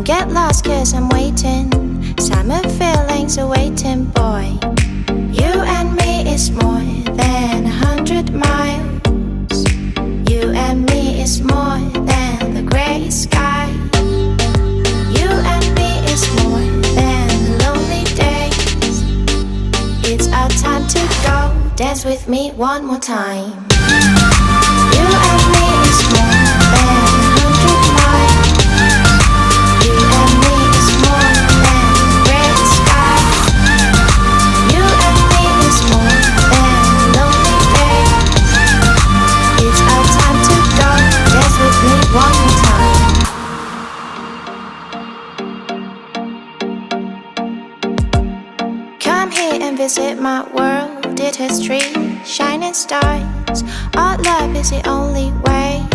Don't get lost cause I'm waiting. Summer feelings are waiting, boy. You and me is more than 100 miles. You and me is more than the grey sky. You and me is more than the lonely days. It's our time to go. Dance with me one more time. You and me is more than 100 miles. You and me is more than gray sky. You and me is more than lonely days. It's our time to go. Dance with me one more time. Come here and visit my world. It has trees, shining stars. Our love is the only way.